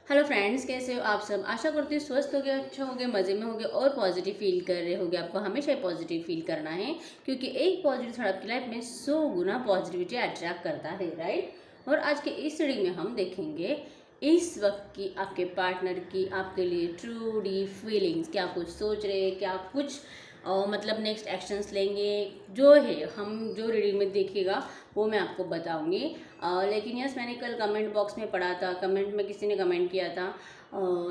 Hello friends, कैसे हो आप सब। आशा करती हूँ स्वस्थ होगे, अच्छे होगे, मज़े में होगे और पॉजिटिव फील कर रहे होगे। आपको हमेशा ही पॉजिटिव फील करना है, क्योंकि एक पॉजिटिव थॉट आपकी लाइफ में 100 गुना पॉजिटिविटी अट्रैक्ट करता है, राइट। और आज के इस रीडिंग में हम देखेंगे इस वक्त की आपके पार्टनर की आपके लिए ट्रू डी फीलिंग्स, क्या कुछ सोच रहे हैं, क्या कुछ मतलब नेक्स्ट एक्शंस लेंगे। जो है हम जो रीडिंग में देखिएगा वो मैं आपको बताऊंगी। लेकिन यस, मैंने कल कमेंट बॉक्स में पढ़ा था, कमेंट में किसी ने कमेंट किया था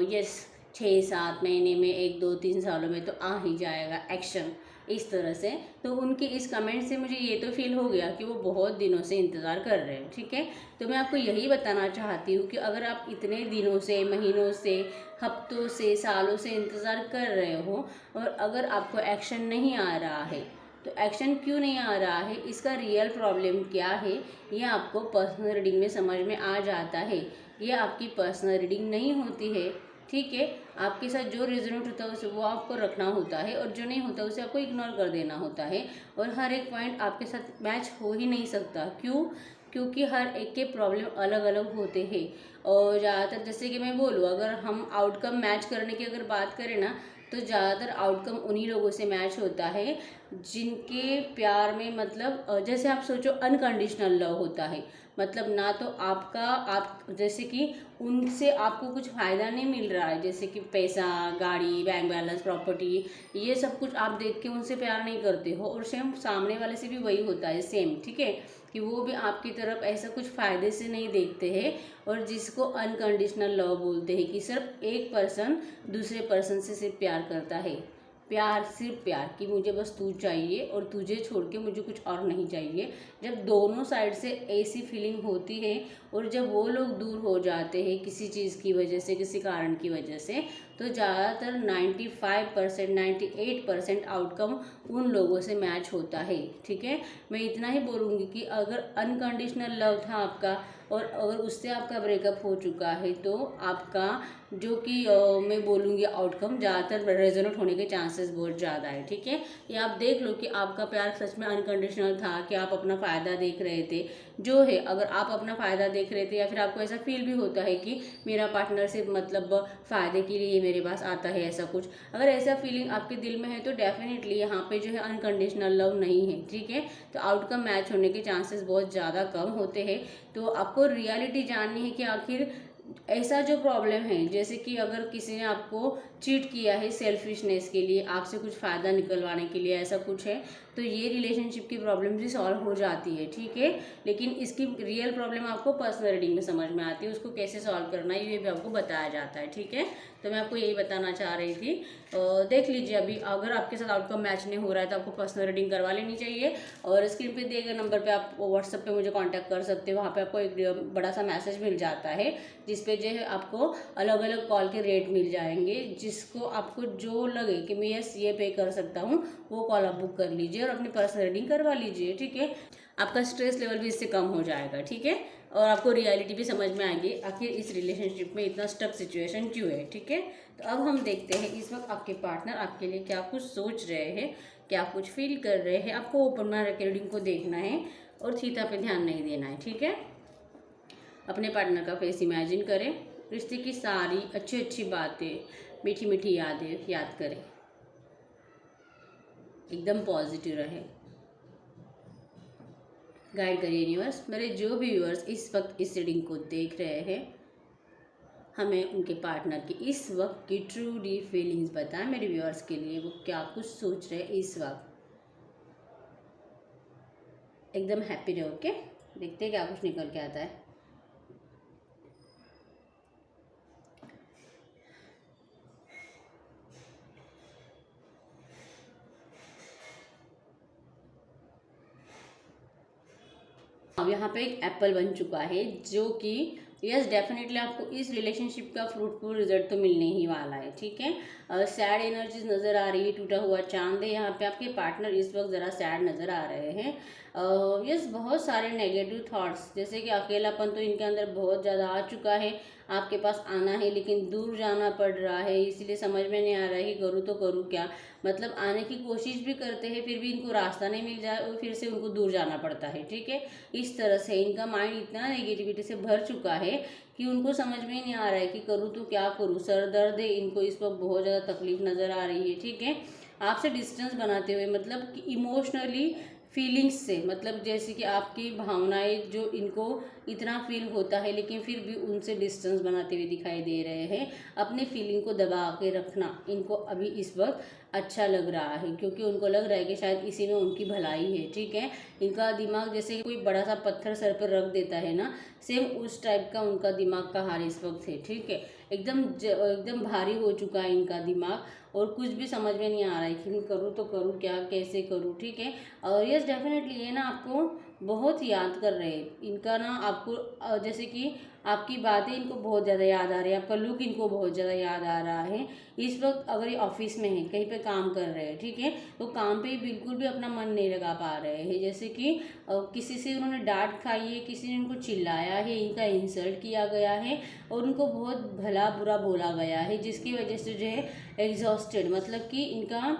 यस 6-7 महीने में, 1-2-3 सालों में तो आ ही जाएगा एक्शन, इस तरह से। तो उनके इस कमेंट से मुझे ये तो फील हो गया कि वो बहुत दिनों से इंतज़ार कर रहे हैं, ठीक है। तो मैं आपको यही बताना चाहती हूँ कि अगर आप इतने दिनों से, महीनों से, हफ्तों से, सालों से इंतज़ार कर रहे हो और अगर आपको एक्शन नहीं आ रहा है, तो एक्शन क्यों नहीं आ रहा है, इसका रियल प्रॉब्लम क्या है, ये आपको पर्सनल रीडिंग में समझ में आ जाता है। ये आपकी पर्सनल रीडिंग नहीं होती है, ठीक है। आपके साथ जो रेजोनेट होता है उसे वो आपको रखना होता है और जो नहीं होता उसे आपको इग्नोर कर देना होता है। और हर एक पॉइंट आपके साथ मैच हो ही नहीं सकता। क्यों? क्योंकि हर एक के प्रॉब्लम अलग अलग होते हैं। और ज़्यादातर जैसे कि मैं बोलूँ, अगर हम आउटकम मैच करने की अगर बात करें ना, तो ज़्यादातर आउटकम उन्हीं लोगों से मैच होता है जिनके प्यार में, मतलब जैसे आप सोचो अनकंडीशनल लव होता है। मतलब ना तो आपका, आप जैसे कि उनसे आपको कुछ फ़ायदा नहीं मिल रहा है, जैसे कि पैसा, गाड़ी, बैंक बैलेंस, प्रॉपर्टी, ये सब कुछ आप देख के उनसे प्यार नहीं करते हो। और सेम सामने वाले से भी वही होता है, सेम, ठीक है, कि वो भी आपकी तरफ ऐसा कुछ फ़ायदे से नहीं देखते हैं। और जिसको अनकंडीशनल लव बोलते हैं, कि सिर्फ एक पर्सन दूसरे पर्सन से सिर्फ प्यार करता है। प्यार, सिर्फ प्यार, कि मुझे बस तू चाहिए और तुझे छोड़ के मुझे कुछ और नहीं चाहिए। जब दोनों साइड से ऐसी फीलिंग होती है और जब वो लोग दूर हो जाते हैं किसी चीज़ की वजह से, किसी कारण की वजह से, तो ज़्यादातर 95%, 98% आउटकम उन लोगों से मैच होता है, ठीक है। मैं इतना ही बोलूँगी कि अगर अनकंडीशनल लव था आपका और अगर उससे आपका ब्रेकअप हो चुका है, तो आपका जो कि मैं बोलूँगी आउटकम ज़्यादातर रेजोनेट होने के चांसेस बहुत ज़्यादा है, ठीक है। ये आप देख लो कि आपका प्यार सच में अनकंडीशनल था कि आप अपना फ़ायदा देख रहे थे। जो है, अगर आप अपना फ़ायदा देख रहे थे या फिर आपको ऐसा फील भी होता है कि मेरा पार्टनर सिर्फ मतलब फ़ायदे के लिए मेरे पास आता है, ऐसा कुछ अगर ऐसा फीलिंग आपके दिल में है, तो डेफिनेटली यहाँ पे जो है अनकंडीशनल लव नहीं है, ठीक है। तो आउटकम मैच होने के चांसेस बहुत ज़्यादा कम होते हैं। तो आपको रियलिटी जाननी है कि आखिर ऐसा जो प्रॉब्लम है, जैसे कि अगर किसी ने आपको चीट किया है सेल्फिशनेस के लिए, आपसे कुछ फ़ायदा निकलवाने के लिए, ऐसा कुछ है, तो ये रिलेशनशिप की प्रॉब्लम भी सॉल्व हो जाती है, ठीक है। लेकिन इसकी रियल प्रॉब्लम आपको पर्सनल रीडिंग में समझ में आती है, उसको कैसे सॉल्व करना है ये भी आपको बताया जाता है, ठीक है। तो मैं आपको यही बताना चाह रही थी। देख लीजिए, अभी अगर आपके साथ आउटकम मैच नहीं हो रहा है तो आपको पर्सनल रीडिंग करवा लेनी चाहिए। और स्क्रीन पे दिए गए नंबर पे आप व्हाट्सएप पे मुझे कांटेक्ट कर सकते हो। वहाँ पे आपको एक बड़ा सा मैसेज मिल जाता है जिसपे जो है आपको अलग अलग कॉल के रेट मिल जाएंगे। जिसको आपको जो लगे कि मैं यस ये पे कर सकता हूँ, वो कॉल आप बुक कर लीजिए और अपनी पर्सनल रीडिंग करवा लीजिए, ठीक है। आपका स्ट्रेस लेवल भी इससे कम हो जाएगा, ठीक है। और आपको रियलिटी भी समझ में आएगी आखिर इस रिलेशनशिप में इतना स्टक सिचुएशन क्यों है, ठीक है। तो अब हम देखते हैं इस वक्त आपके पार्टनर आपके लिए क्या कुछ सोच रहे हैं, क्या कुछ फील कर रहे हैं। आपको ओपन माइंड रीडिंग को देखना है और थीटा पे ध्यान नहीं देना है, ठीक है। अपने पार्टनर का फेस इमेजिन करें, रिश्ते की सारी अच्छी अच्छी बातें, मीठी मीठी यादें याद करें, एकदम पॉजिटिव रहे। गाइड करिए यूनिवर्स, मेरे जो भी व्यूअर्स इस वक्त इस रीडिंग को देख रहे हैं, हमें उनके पार्टनर की इस वक्त की ट्रू डीप फीलिंग्स बताएं। मेरे व्यूअर्स के लिए वो क्या कुछ सोच रहे हैं इस वक्त। एकदम हैप्पी रहो, ओके। देखते हैं क्या कुछ निकल के आता है। अब यहाँ पे एक एप्पल बन चुका है, जो कि यस डेफिनेटली आपको इस रिलेशनशिप का फ्रूटफुल रिजल्ट तो मिलने ही वाला है, ठीक है। सैड एनर्जीज नज़र आ रही है, टूटा हुआ चांद है यहाँ पे। आपके पार्टनर इस वक्त ज़रा सैड नज़र आ रहे हैं। यस, बहुत सारे नेगेटिव थॉट्स, जैसे कि अकेलापन तो इनके अंदर बहुत ज़्यादा आ चुका है। आपके पास आना है लेकिन दूर जाना पड़ रहा है, इसलिए समझ में नहीं आ रहा है कि करूँ तो करूँ क्या। मतलब आने की कोशिश भी करते हैं, फिर भी इनको रास्ता नहीं मिल जाए और फिर से उनको दूर जाना पड़ता है। ठीक है, इस तरह से इनका माइंड इतना नेगेटिविटी से भर चुका है कि उनको समझ में ही नहीं आ रहा है कि करूँ तो क्या करूँ। सर दर्द है इनको, इस वक्त बहुत ज़्यादा तकलीफ नज़र आ रही है। ठीक है, आपसे डिस्टेंस बनाते हुए, मतलब कि इमोशनली फीलिंग्स से, मतलब जैसे कि आपकी भावनाएं जो इनको इतना फील होता है लेकिन फिर भी उनसे डिस्टेंस बनाते हुए दिखाई दे रहे हैं। अपने फीलिंग को दबा के रखना इनको अभी इस वक्त अच्छा लग रहा है, क्योंकि उनको लग रहा है कि शायद इसी में उनकी भलाई है। ठीक है, इनका दिमाग जैसे कोई बड़ा सा पत्थर सर पर रख देता है ना, सेम उस टाइप का उनका दिमाग का हाल इस वक्त है। ठीक है, एकदम भारी हो चुका है इनका दिमाग, और कुछ भी समझ में नहीं आ रहा है कि मैं करूँ तो करूँ क्या, कैसे करूँ। ठीक है, और यस डेफिनेटली ये ना आपको बहुत याद कर रहे हैं। इनका ना आपको जैसे कि आपकी बातें इनको बहुत ज़्यादा याद आ रही है, आपका लुक इनको बहुत ज़्यादा याद आ रहा है। इस वक्त अगर ये ऑफिस में है, कहीं पे काम कर रहे हैं, ठीक है, तो काम पे बिल्कुल भी अपना मन नहीं लगा पा रहे हैं। जैसे कि किसी से उन्होंने डांट खाई है, किसी ने उनको चिल्लाया है, इनका इंसल्ट किया गया है और उनको बहुत भला बुरा बोला गया है, जिसकी वजह से जो है एग्जॉस्टेड, मतलब कि इनका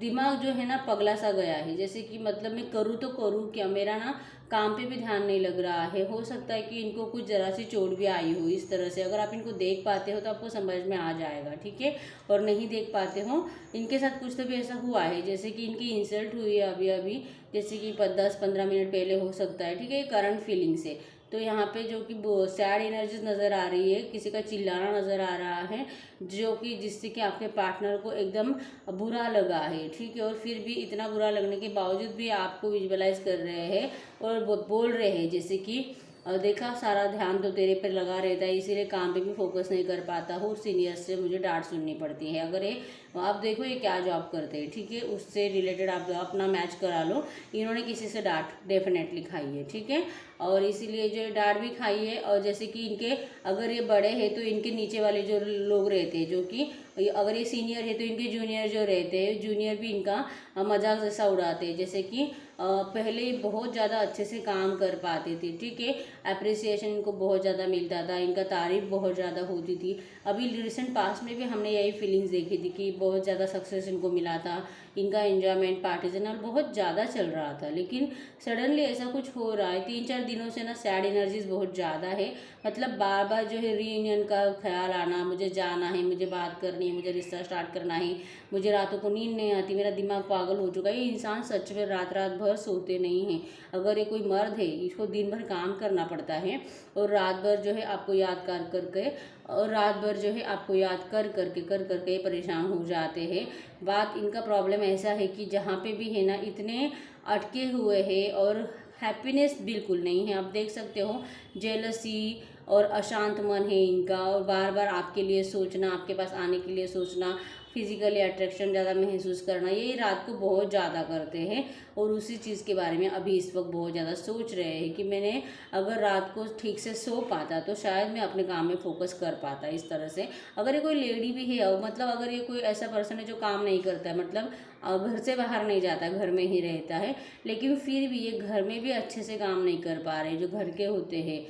दिमाग जो है ना पगला सा गया है। जैसे कि मतलब मैं करूँ तो करूँ क्या, मेरा ना काम पे भी ध्यान नहीं लग रहा है। हो सकता है कि इनको कुछ ज़रा सी चोट भी आई हो। इस तरह से अगर आप इनको देख पाते हो तो आपको समझ में आ जाएगा। ठीक है, और नहीं देख पाते हो, इनके साथ कुछ तो भी ऐसा हुआ है, जैसे कि इनकी इंसल्ट हुई है अभी अभी, जैसे कि 10-15 मिनट पहले हो सकता है। ठीक है, करंट फीलिंग से तो यहाँ पे जो कि सैड एनर्जीज नज़र आ रही है, किसी का चिल्लाना नज़र आ रहा है, जो कि जिससे कि आपके पार्टनर को एकदम बुरा लगा है। ठीक है, और फिर भी इतना बुरा लगने के बावजूद भी आपको विजुअलाइज कर रहे हैं और बोल रहे हैं, जैसे कि देखा सारा ध्यान तो तेरे पर लगा रहता है, इसीलिए काम पे भी फोकस नहीं कर पाता हूँ, सीनियर से मुझे डांट सुननी पड़ती है। अगर ये आप देखो ये क्या जॉब करते हैं, ठीक है, उससे रिलेटेड आप अपना मैच करा लो। इन्होंने किसी से डांट डेफिनेटली खाई है। ठीक है, और इसीलिए जो डांट भी खाई है, और जैसे कि इनके अगर ये बड़े हैं तो इनके नीचे वाले जो लोग रहते हैं, जो कि अगर ये सीनियर है तो इनके जूनियर जो रहते हैं, जूनियर भी इनका मजाक जैसा उड़ाते हैं। जैसे कि पहले बहुत ज़्यादा अच्छे से काम कर पाते थे। ठीक है, अप्रिसिएशन इनको बहुत ज़्यादा मिलता था, इनका तारीफ बहुत ज़्यादा होती थी। अभी रिसेंट पास्ट में भी हमने यही फीलिंग्स देखी थी कि बहुत ज़्यादा सक्सेस इनको मिला था, इनका एंजॉयमेंट पार्टीजनल बहुत ज़्यादा चल रहा था। लेकिन सडनली ऐसा कुछ हो रहा है, 3-4 दिनों से ना सैड एनर्जीज बहुत ज़्यादा है। मतलब बार बार जो है रीयूनियन का ख्याल आना, मुझे जाना है, मुझे बात करनी है, मुझे रिश्ता स्टार्ट करना है, मुझे रातों को नींद नहीं आती, मेरा दिमाग पागल हो चुका है। ये इंसान सच में रात रात भर सोते नहीं हैं। अगर ये कोई मर्द है, इसको दिन भर काम करना पड़ता है और रात भर जो है आपको याद कर करके और रात भर जो है आपको याद कर करके परेशान हो जाते हैं। बात इनका प्रॉब्लम ऐसा है कि जहाँ पे भी है ना, इतने अटके हुए हैं और हैप्पीनेस बिल्कुल नहीं है। आप देख सकते हो जेलसी और अशांत मन है इनका, और बार बार आपके लिए सोचना, आपके पास आने के लिए सोचना, फिजिकली अट्रैक्शन ज़्यादा महसूस करना, ये रात को बहुत ज़्यादा करते हैं। और उसी चीज़ के बारे में अभी इस वक्त बहुत ज़्यादा सोच रहे हैं कि मैंने अगर रात को ठीक से सो पाता तो शायद मैं अपने काम में फोकस कर पाता। इस तरह से अगर ये कोई लेडी भी है, मतलब अगर ये कोई ऐसा पर्सन है जो काम नहीं करता है, मतलब घर से बाहर नहीं जाता, घर में ही रहता है, लेकिन फिर भी ये घर में भी अच्छे से काम नहीं कर पा रहे, जो घर के होते हैं,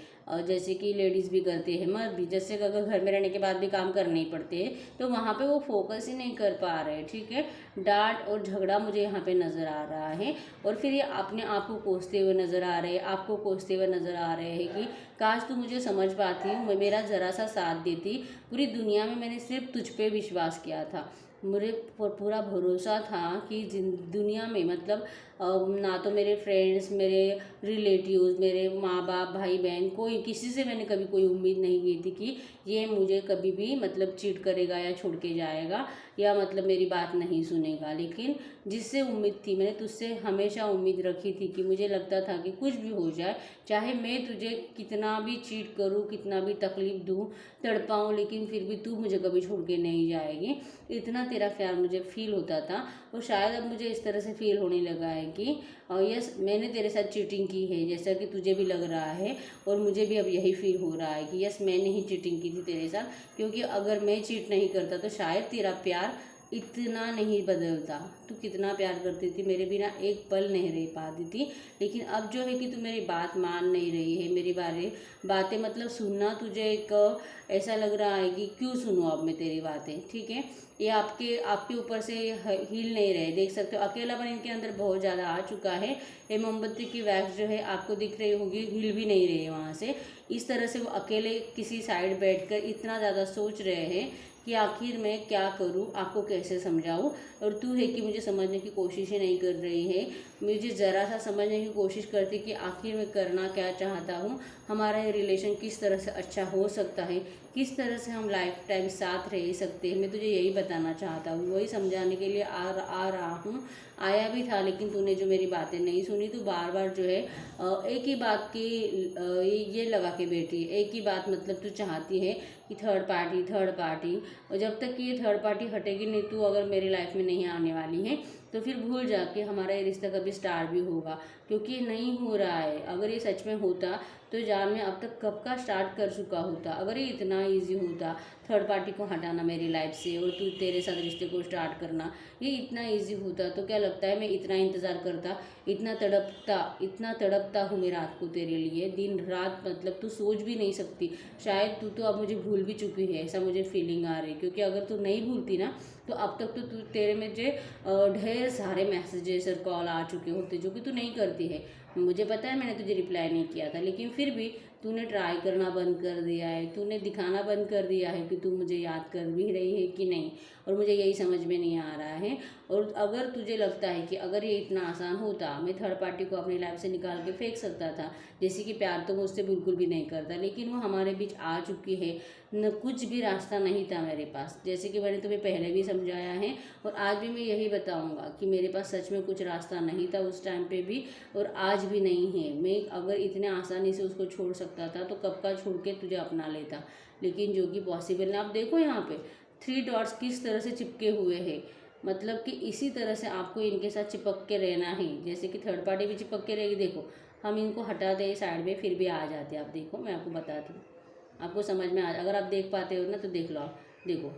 जैसे कि लेडीज़ भी करते हैं, मर्द भी, जैसे कि अगर घर में रहने के बाद भी काम करने ही पड़ते हैं, तो वहाँ पे वो फोकस ही नहीं कर पा रहे। ठीक है, डांट और झगड़ा मुझे यहाँ पे नज़र आ रहा है, और फिर ये अपने आप को कोसते हुए नज़र आ रहे हैं, आपको कोसते हुए नज़र आ रहे हैं कि काश तू मुझे समझ पाती हूँ, मेरा ज़रा सा साथ देती, पूरी दुनिया में मैंने सिर्फ तुझ पे विश्वास किया था, मुझे पूरा भरोसा था कि दुनिया में, मतलब ना तो मेरे फ्रेंड्स, मेरे रिलेटिव्स, मेरे माँ बाप, भाई बहन, कोई किसी से मैंने कभी कोई उम्मीद नहीं की थी कि ये मुझे कभी भी मतलब चीट करेगा या छोड़ के जाएगा या मतलब मेरी बात नहीं सुनेगा। लेकिन जिससे उम्मीद थी, मैंने तुझसे हमेशा उम्मीद रखी थी कि मुझे लगता था कि कुछ भी हो जाए, चाहे मैं तुझे कितना भी चीट करूँ, कितना भी तकलीफ़ दूँ, तड़पाऊँ, लेकिन फिर भी तू मुझे कभी छोड़ के नहीं जाएगी। इतना तेरा प्यार मुझे फील होता था, और शायद अब मुझे इस तरह से फील होने लगा है कि यस, मैंने तेरे साथ चीटिंग की है, जैसा कि तुझे भी लग रहा है, और मुझे भी अब यही फील हो रहा है कि यस, मैंने ही चीटिंग की थी तेरे साथ, क्योंकि अगर मैं चीट नहीं करता तो शायद तेरा प्यार इतना नहीं बदलता। तू कितना प्यार करती थी, मेरे बिना एक पल नहीं रह पाती थी, लेकिन अब जो है कि तू मेरी बात मान नहीं रही है। मेरी बातें मतलब सुनना तुझे एक ऐसा लग रहा है कि क्यों सुनूं अब मैं तेरी बातें, ठीक है। ये आपके आपके ऊपर से हिल नहीं रहे, देख सकते हो अकेलापन इनके अंदर बहुत ज़्यादा आ चुका है। ये मोमबत्ती की वैक्स जो है आपको दिख रही होगी, हिल भी नहीं रही है वहाँ से। इस तरह से वो अकेले किसी साइड बैठकर इतना ज़्यादा सोच रहे हैं कि आखिर मैं क्या करूं, आपको कैसे समझाऊं। और तू है कि मुझे समझने की कोशिश ही नहीं कर रही है, मुझे ज़रा सा समझने की कोशिश करती कि आखिर मैं करना क्या चाहता हूं, हमारा ये रिलेशन किस तरह से अच्छा हो सकता है, किस तरह से हम लाइफ टाइम साथ रह सकते हैं। मैं तुझे यही बताना चाहता हूँ, वही समझाने के लिए आ रहा हूँ, आया भी था, लेकिन तूने जो मेरी बातें नहीं सुनी। तू बार बार जो है एक ही बात की ये लगा के बैठी है, एक ही बात मतलब तू चाहती है कि थर्ड पार्टी। और जब तक कि ये थर्ड पार्टी हटेगी नहीं, तू अगर मेरी लाइफ में नहीं आने वाली है, तो फिर भूल जा के हमारा ये रिश्ता कभी स्टार्ट भी होगा, क्योंकि ये नहीं हो रहा है। अगर ये सच में होता तो जान में अब तक कब का स्टार्ट कर चुका होता। अगर ये इतना इजी होता थर्ड पार्टी को हटाना मेरी लाइफ से और तू तेरे साथ रिश्ते को स्टार्ट करना, ये इतना इजी होता तो क्या लगता है मैं इतना इंतज़ार करता, इतना तड़पता हूँ मैं रात को तेरे लिए, दिन रात, मतलब तू सोच भी नहीं सकती। शायद तू तो अब मुझे भूल भी चुकी है, ऐसा मुझे फीलिंग आ रही है। क्योंकि अगर तू नहीं भूलती ना, तो अब तक तो तू तेरे में जो ढेर सारे मैसेजेस और कॉल आ चुके होते, जो कि तू नहीं करती है। मुझे पता है मैंने तुझे रिप्लाई नहीं किया था, लेकिन फिर भी तूने ट्राई करना बंद कर दिया है, तूने दिखाना बंद कर दिया है कि तू मुझे याद कर भी रही है कि नहीं। और मुझे यही समझ में नहीं आ रहा है। और अगर तुझे लगता है कि अगर ये इतना आसान होता, मैं थर्ड पार्टी को अपनी लाइफ से निकाल के फेंक सकता था, जैसे कि प्यार तो मुझसे बिल्कुल भी नहीं करता, लेकिन वो हमारे बीच आ चुकी है, न कुछ भी रास्ता नहीं था मेरे पास, जैसे कि मैंने तुम्हें पहले भी समझाया है। और आज भी मैं यही बताऊंगा कि मेरे पास सच में कुछ रास्ता नहीं था उस टाइम पे भी, और आज भी नहीं है। मैं अगर इतने आसानी से उसको छोड़ सकता था तो कब का छोड़ के तुझे अपना लेता, लेकिन जो कि पॉसिबल नहीं। आप देखो यहाँ पे 3 डॉट्स किस तरह से चिपके हुए हैं, मतलब कि इसी तरह से आपको इनके साथ चिपक के रहना है, जैसे कि थर्ड पार्टी भी चिपक के रहेगी। देखो हम इनको हटा दें साइड में, फिर भी आ जाते हैं। आप देखो, मैं आपको बताती हूँ, आपको समझ में आ, अगर आप देख पाते हो ना तो देख लो। आप देखो,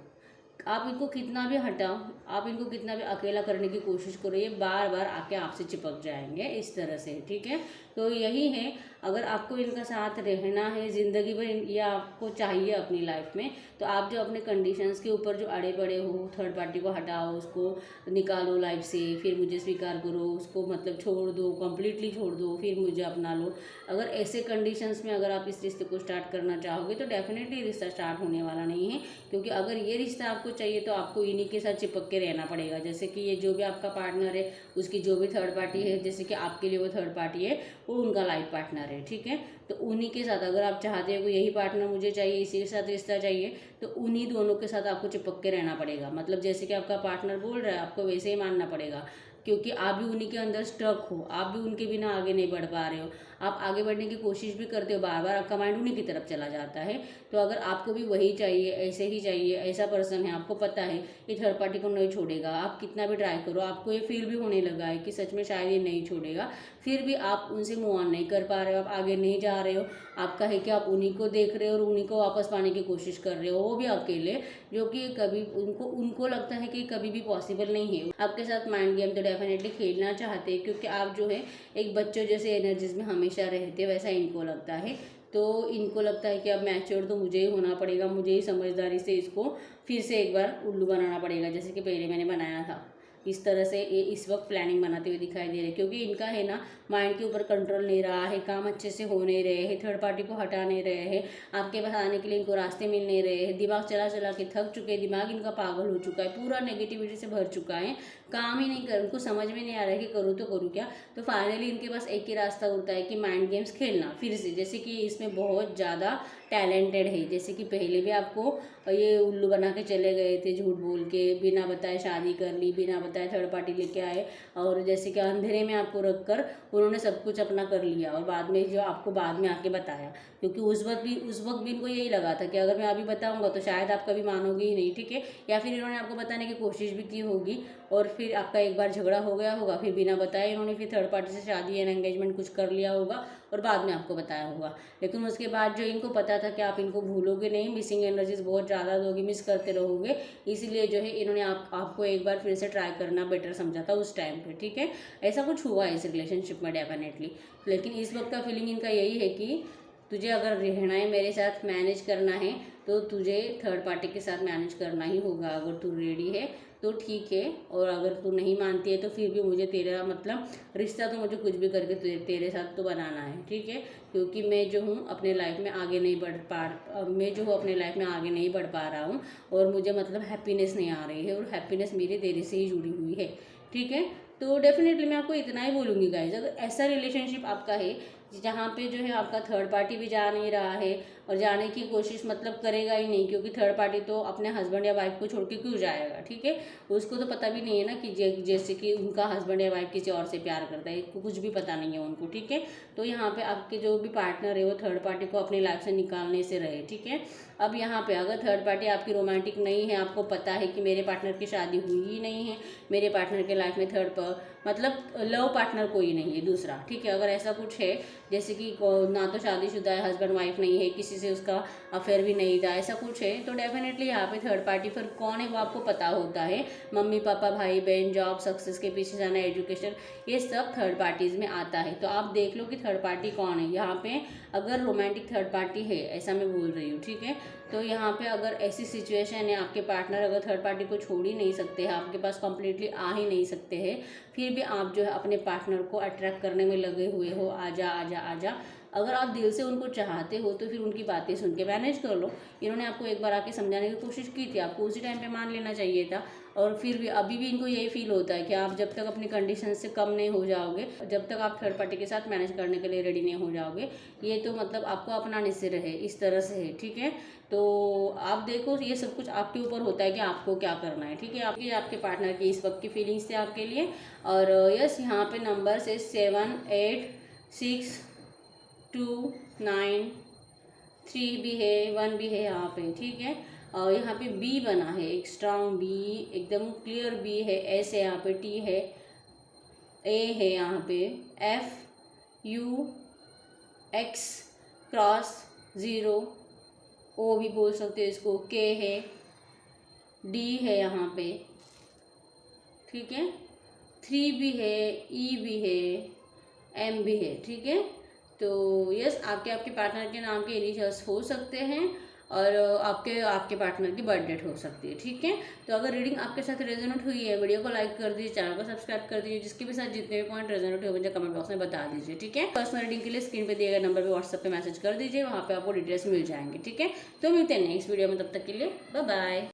आप इनको कितना भी हटाओ, आप इनको कितना भी अकेला करने की कोशिश करो, ये बार बार आके आपसे चिपक जाएंगे इस तरह से, ठीक है। तो यही है, अगर आपको इनका साथ रहना है ज़िंदगी भर, या आपको चाहिए अपनी लाइफ में, तो आप जो अपने कंडीशंस के ऊपर जो अड़े पड़े हो, थर्ड पार्टी को हटाओ, उसको निकालो लाइफ से, फिर मुझे स्वीकार करो, उसको मतलब छोड़ दो, कम्प्लीटली छोड़ दो, फिर मुझे अपना लो। अगर ऐसे कंडीशंस में अगर आप इस रिश्ते को स्टार्ट करना चाहोगे तो डेफिनेटली रिश्ता स्टार्ट होने वाला नहीं है। क्योंकि अगर ये रिश्ता आपको चाहिए तो आपको इन्हीं के साथ चिपक के रहना पड़ेगा। जैसे कि ये जो भी आपका पार्टनर है, उसकी जो भी थर्ड पार्टी है, जैसे कि आपके लिए वो थर्ड पार्टी है, वो उनका लाइफ पार्टनर है, ठीक है। तो उन्हीं के साथ अगर आप चाहते हो कि यही पार्टनर मुझे चाहिए, इसी के साथ रिश्ता चाहिए, तो उन्हीं दोनों के साथ आपको चिपक के रहना पड़ेगा। मतलब जैसे कि आपका पार्टनर बोल रहा है, आपको वैसे ही मानना पड़ेगा, क्योंकि आप भी उन्हीं के अंदर स्टक हो, आप भी उनके बिना आगे नहीं बढ़ पा रहे हो। आप आगे बढ़ने की कोशिश भी करते हो, बार बार आपका माइंड उन्हीं की तरफ चला जाता है। तो अगर आपको भी वही चाहिए, ऐसे ही चाहिए, ऐसा पर्सन है, आपको पता है ये थर्ड पार्टी को नहीं छोड़ेगा, आप कितना भी ट्राई करो, आपको ये फील भी होने लगा है कि सच में शायद ये नहीं छोड़ेगा, फिर भी आप उनसे मूव ऑन नहीं कर पा रहे हो, आप आगे नहीं जा रहे हो। आपका है कि आप उन्हीं को देख रहे हो और उन्हीं को वापस पाने की कोशिश कर रहे हो, वो भी अकेले, जो कि कभी उनको लगता है कि कभी भी पॉसिबल नहीं है। आपके साथ माइंड गेम तो डेफिनेटली खेलना चाहते हैं, क्योंकि आप जो है एक बच्चों जैसे एनर्जीज में हमेशा रहते हो, वैसा इनको लगता है। तो इनको लगता है कि अब मैच्योर तो मुझे ही होना पड़ेगा, मुझे ही समझदारी से इसको फिर से एक बार उल्लू बनाना पड़ेगा, जैसे कि पहले मैंने बनाया था। इस तरह से ये इस वक्त प्लानिंग बनाते हुए दिखाई दे रहे हैं, क्योंकि इनका है ना माइंड के ऊपर कंट्रोल नहीं रहा है, काम अच्छे से हो नहीं रहे हैं, थर्ड पार्टी को हटा नहीं रहे हैं, आपके पास आने के लिए इनको रास्ते मिल नहीं रहे हैं, दिमाग चला चला के थक चुके हैं, दिमाग इनका पागल हो चुका है, पूरा नेगेटिविटी से भर चुका है, काम ही नहीं कर, उनको समझ में नहीं आ रहा है कि करूँ तो करूँ क्या। तो फाइनली इनके पास एक ही रास्ता होता है कि माइंड गेम्स खेलना फिर से, जैसे कि इसमें बहुत ज़्यादा टैलेंटेड है। जैसे कि पहले भी आपको ये उल्लू बना के चले गए थे, झूठ बोल के बिना बताए शादी कर ली, बिना बताए थर्ड पार्टी लेके आए, और जैसे कि अंधेरे में आपको रख कर उन्होंने सब कुछ अपना कर लिया, और बाद में जो आपको बाद में आके बताया, क्योंकि उस वक्त भी इनको यही लगा था कि अगर मैं अभी बताऊंगा तो शायद आप कभी मानोगे ही नहीं, ठीक है। या फिर इन्होंने आपको बताने की कोशिश भी की होगी, और फिर फिर आपका एक बार झगड़ा हो गया होगा, फिर बिना बताए इन्होंने फिर थर्ड पार्टी से शादी एंड एंगेजमेंट कुछ कर लिया होगा और बाद में आपको बताया होगा। लेकिन उसके बाद जो इनको पता था कि आप इनको भूलोगे नहीं, मिसिंग एनर्जीज बहुत ज़्यादा दोगे, मिस करते रहोगे, इसीलिए जो है इन्होंने आपको एक बार फिर से ट्राई करना बेटर समझा था उस टाइम पे, ठीक है। ऐसा कुछ हुआ है इस रिलेशनशिप में डेफिनेटली। लेकिन इस वक्त का फीलिंग इनका यही है कि तुझे अगर रहना है मेरे साथ, मैनेज करना है, तो तुझे थर्ड पार्टी के साथ मैनेज करना ही होगा। अगर तू रेडी है तो ठीक है, और अगर तू नहीं मानती है तो फिर भी मुझे तेरा मतलब रिश्ता तो मुझे कुछ भी करके तेरे साथ तो बनाना है, ठीक है। क्योंकि मैं जो हूँ अपने लाइफ में आगे नहीं बढ़ पा रहा हूँ, और मुझे मतलब हैप्पीनेस नहीं आ रही है, और हैप्पीनेस मेरी तेरे से ही जुड़ी हुई है, ठीक है। तो डेफिनेटली मैं आपको इतना ही बोलूँगी गाइज, अगर ऐसा रिलेशनशिप आपका है जहाँ पे जो है आपका थर्ड पार्टी भी जा नहीं रहा है और जाने की कोशिश मतलब करेगा ही नहीं, क्योंकि थर्ड पार्टी तो अपने हस्बैंड या वाइफ को छोड़ के क्यों जाएगा, ठीक है। उसको तो पता भी नहीं है ना कि जैसे कि उनका हस्बैंड या वाइफ किसी और से प्यार करता है, कुछ भी पता नहीं है उनको, ठीक है। तो यहाँ पे आपके जो भी पार्टनर है वो थर्ड पार्टी को अपनी लाइफ से निकालने से रहे, ठीक है। अब यहाँ पे अगर थर्ड पार्टी आपकी रोमांटिक नहीं है, आपको पता है कि मेरे पार्टनर की शादी हुई ही नहीं है, मेरे पार्टनर के लाइफ में मतलब लव पार्टनर कोई नहीं है दूसरा, ठीक है। अगर ऐसा कुछ है जैसे कि ना तो शादीशुदा है, हस्बैंड वाइफ नहीं है, किसी से उसका अफेयर भी नहीं था, ऐसा कुछ है, तो डेफिनेटली यहाँ पे थर्ड पार्टी फिर कौन है वो आपको पता होता है। मम्मी पापा भाई बहन, जॉब, सक्सेस के पीछे जाना, एजुकेशन, ये सब थर्ड पार्टीज में आता है। तो आप देख लो कि थर्ड पार्टी कौन है यहाँ पे। अगर रोमांटिक थर्ड पार्टी है, ऐसा मैं बोल रही हूँ, ठीक है। तो यहाँ पे अगर ऐसी सिचुएशन है, आपके पार्टनर अगर थर्ड पार्टी को छोड़ ही नहीं सकते हैं, आपके पास कंप्लीटली आ ही नहीं सकते हैं, फिर भी आप जो है अपने पार्टनर को अट्रैक्ट करने में लगे हुए हो, आजा आजा आजा, अगर आप दिल से उनको चाहते हो तो फिर उनकी बातें सुन के मैनेज कर लो। इन्होंने आपको एक बार आके समझाने की कोशिश की थी, आपको उसी टाइम पे मान लेना चाहिए था। और फिर भी अभी भी इनको यही फील होता है कि आप जब तक अपनी कंडीशन से कम नहीं हो जाओगे, जब तक आप थर्ड पार्टी के साथ मैनेज करने के लिए रेडी नहीं हो जाओगे, ये तो मतलब आपको अपनाने से रहे, इस तरह से है, ठीक है। तो आप देखो, ये सब कुछ आपके ऊपर होता है कि आपको क्या करना है, ठीक है। आपके पार्टनर की इस वक्त की फीलिंग्स थे आपके लिए। और यस, यहाँ पे नंबर से 7 8 6 2 9 3 भी है, 1 भी है यहाँ पे, ठीक है। और यहाँ पे बी बना है, एक स्ट्रांग बी, एकदम क्लियर बी है, एस है यहाँ पे, टी है, ए है यहाँ पे, एफ यू एक्स क्रॉस 0, ओ भी बोल सकते हो इसको, के है, डी है यहाँ पे, ठीक है, 3 भी है, ई भी है, एम भी है, ठीक है। तो यस, आपके पार्टनर के नाम के इनिशियल्स हो सकते हैं, और आपके पार्टनर की बर्थ डेट हो सकती है, ठीक है। तो अगर रीडिंग आपके साथ रेजोनेट हुई है, वीडियो को लाइक कर दीजिए, चैनल को सब्सक्राइब कर दीजिए, जिसके भी साथ जितने भी पॉइंट रेजोनेट हुए मुझे कमेंट बॉक्स में बता दीजिए, ठीक है। पर्सनल रीडिंग के लिए स्क्रीन पे दिए गए नंबर पे व्हाट्सएप पे मैसेज कर दीजिए, वहाँ पे आपको डिटेल्स मिल जाएंगे, ठीक है। तो मिलते हैं नेक्स्ट वीडियो में, तब तक के लिए बाय बाय।